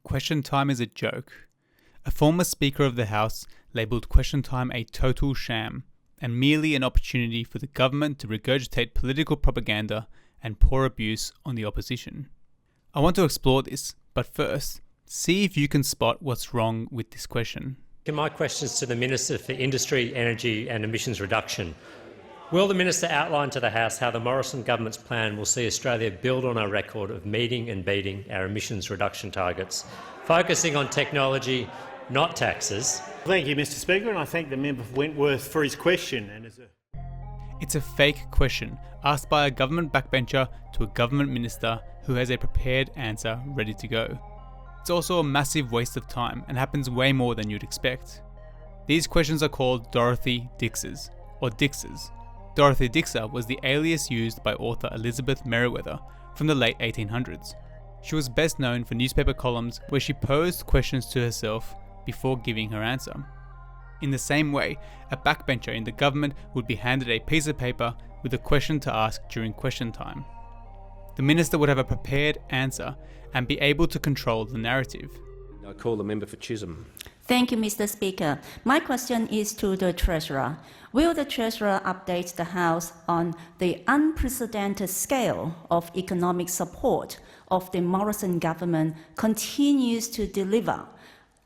question time is a joke. A former Speaker of the House labelled question time a total sham and merely an opportunity for the government to regurgitate political propaganda and pour abuse on the opposition. I want to explore this, but first, see if you can spot what's wrong with this question. My questions to the Minister for Industry, Energy and Emissions Reduction. Will the Minister outline to the House how the Morrison government's plan will see Australia build on our record of meeting and beating our emissions reduction targets, focusing on technology, not taxes? Thank you, Mr Speaker, and I thank the member for Wentworth for his question. It's a fake question asked by a government backbencher to a government minister who has a prepared answer ready to go. It's also a massive waste of time and happens way more than you'd expect. These questions are called Dorothy Dixers, or Dixers. Dorothy Dixer was the alias used by author Elizabeth Merriweather from the late 1800s. She was best known for newspaper columns where she posed questions to herself before giving her answer. In the same way, a backbencher in the government would be handed a piece of paper with a question to ask during question time. The minister would have a prepared answer and be able to control the narrative. I call the member for Chisholm. Thank you, Mr Speaker. My question is to the Treasurer. Will the Treasurer update the House on the unprecedented scale of economic support of the Morrison government continues to deliver,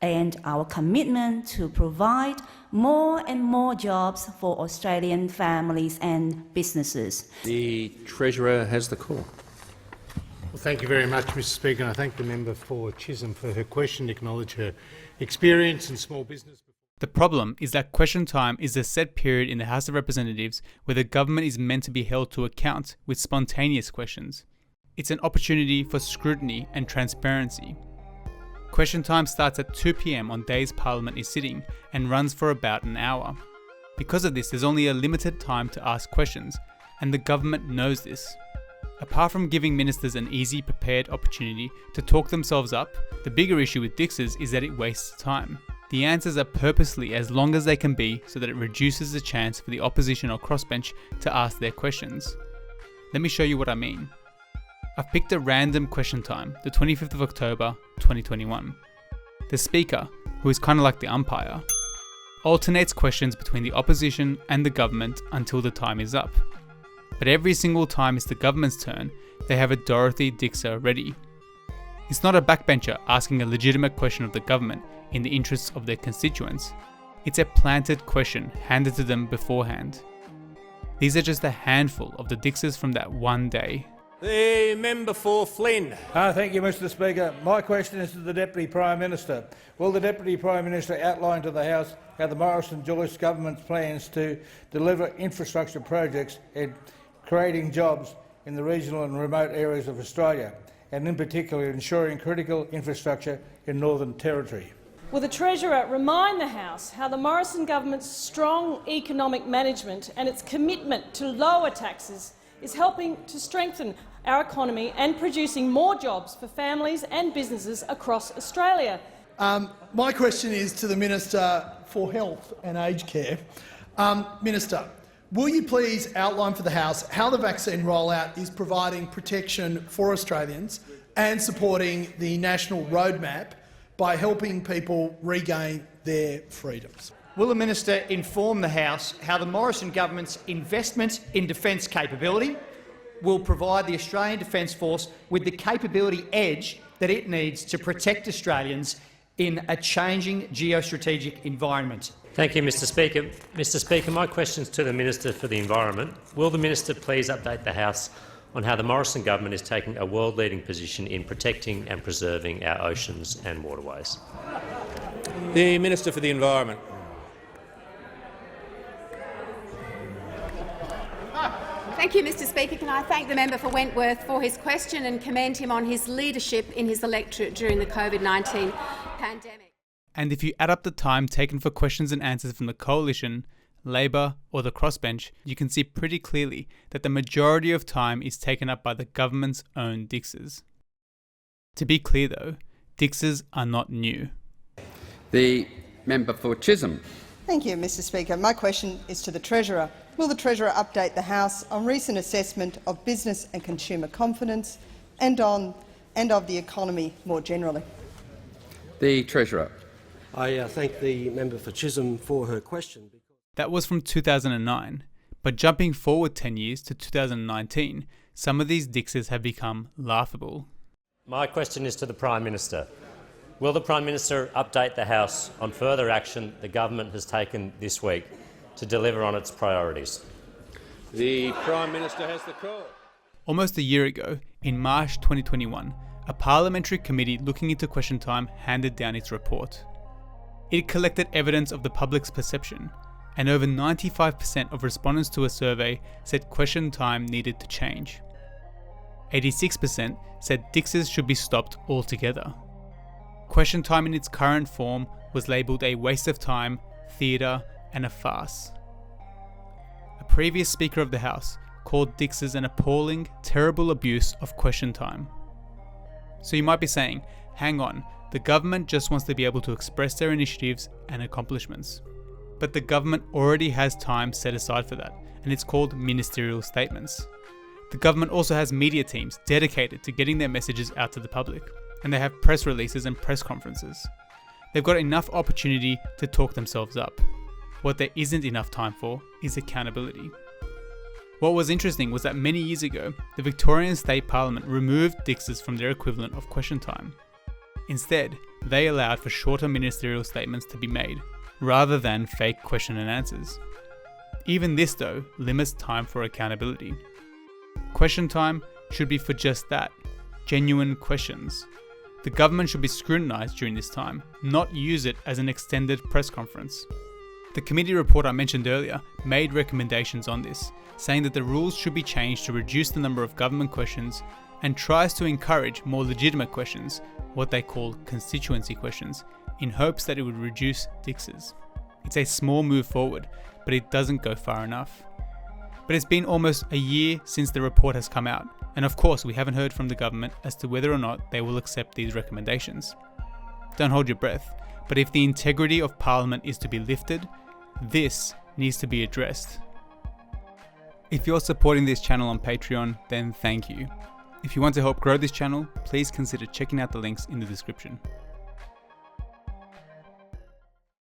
and our commitment to provide more and more jobs for Australian families and businesses? The Treasurer has the call. Well, thank you very much, Mr Speaker, and I thank the member for Chisholm for her question, acknowledge her experience in small business. The problem is that question time is a set period in the House of Representatives where the government is meant to be held to account with spontaneous questions. It's an opportunity for scrutiny and transparency. Question time starts at 2 p.m. on days Parliament is sitting and runs for about an hour. Because of this, there's only a limited time to ask questions, and the government knows this. Apart from giving ministers an easy, prepared opportunity to talk themselves up, the bigger issue with Dixers is that it wastes time. The answers are purposely as long as they can be so that it reduces the chance for the opposition or crossbench to ask their questions. Let me show you what I mean. I've picked a random question time, the 25th of October, 2021. The Speaker, who is kind of like the umpire, alternates questions between the opposition and the government until the time is up. But every single time it's the government's turn, they have a Dorothy Dixer ready. It's not a backbencher asking a legitimate question of the government in the interests of their constituents. It's a planted question handed to them beforehand. These are just a handful of the Dixers from that one day. The member for Flynn. Thank you, Mr Speaker. My question is to the Deputy Prime Minister. Will the Deputy Prime Minister outline to the House how the Morrison-Joyce government's plans to deliver infrastructure projects and creating jobs in the regional and remote areas of Australia, and in particular ensuring critical infrastructure in Northern Territory? Will the Treasurer remind the House how the Morrison government's strong economic management and its commitment to lower taxes is helping to strengthen our economy and producing more jobs for families and businesses across Australia? My question is to the Minister for Health and Aged Care. Minister, will you please outline for the House how the vaccine rollout is providing protection for Australians and supporting the national roadmap by helping people regain their freedoms? Will the Minister inform the House how the Morrison government's investment in defence capability will provide the Australian Defence Force with the capability edge that it needs to protect Australians in a changing geostrategic environment? Thank you, Mr Speaker. Mr Speaker, my question is to the Minister for the Environment. Will the Minister please update the House on how the Morrison government is taking a world-leading position in protecting and preserving our oceans and waterways? The Minister for the Environment. Thank you, Mr Speaker. Can I thank the member for Wentworth for his question and commend him on his leadership in his electorate during the COVID-19 pandemic. And if you add up the time taken for questions and answers from the Coalition, Labor or the crossbench, you can see pretty clearly that the majority of time is taken up by the government's own Dixers. To be clear though, Dixers are not new. The member for Chisholm. Thank you, Mr Speaker. My question is to the Treasurer. Will the Treasurer update the House on recent assessment of business and consumer confidence and of the economy more generally? The Treasurer. I thank the member for Chisholm for her question. That was from 2009, but jumping forward 10 years to 2019, some of these Dixers have become laughable. My question is to the Prime Minister. Will the Prime Minister update the House on further action the government has taken this week to deliver on its priorities? The Prime Minister has the call. Almost a year ago, in March 2021, a parliamentary committee looking into question time handed down its report. It collected evidence of the public's perception, and over 95% of respondents to a survey said question time needed to change. 86% said Dixers should be stopped altogether. Question time in its current form was labelled a waste of time, theatre, and a farce. A previous Speaker of the House called Dixers an appalling, terrible abuse of question time. So you might be saying, hang on, the government just wants to be able to express their initiatives and accomplishments. But the government already has time set aside for that, and it's called ministerial statements. The government also has media teams dedicated to getting their messages out to the public, and they have press releases and press conferences. They've got enough opportunity to talk themselves up. What there isn't enough time for is accountability. What was interesting was that many years ago, the Victorian State Parliament removed Dixers from their equivalent of question time. Instead, they allowed for shorter ministerial statements to be made, rather than fake question and answers. Even this, though, limits time for accountability. Question time should be for just that, genuine questions. The government should be scrutinised during this time, not use it as an extended press conference. The committee report I mentioned earlier made recommendations on this, saying that the rules should be changed to reduce the number of government questions and tries to encourage more legitimate questions, what they call constituency questions, in hopes that it would reduce Dixers. It's a small move forward, but it doesn't go far enough. But it's been almost a year since the report has come out, and of course we haven't heard from the government as to whether or not they will accept these recommendations. Don't hold your breath, but if the integrity of Parliament is to be lifted, this needs to be addressed. If you're supporting this channel on Patreon, then thank you. If you want to help grow this channel, please consider checking out the links in the description.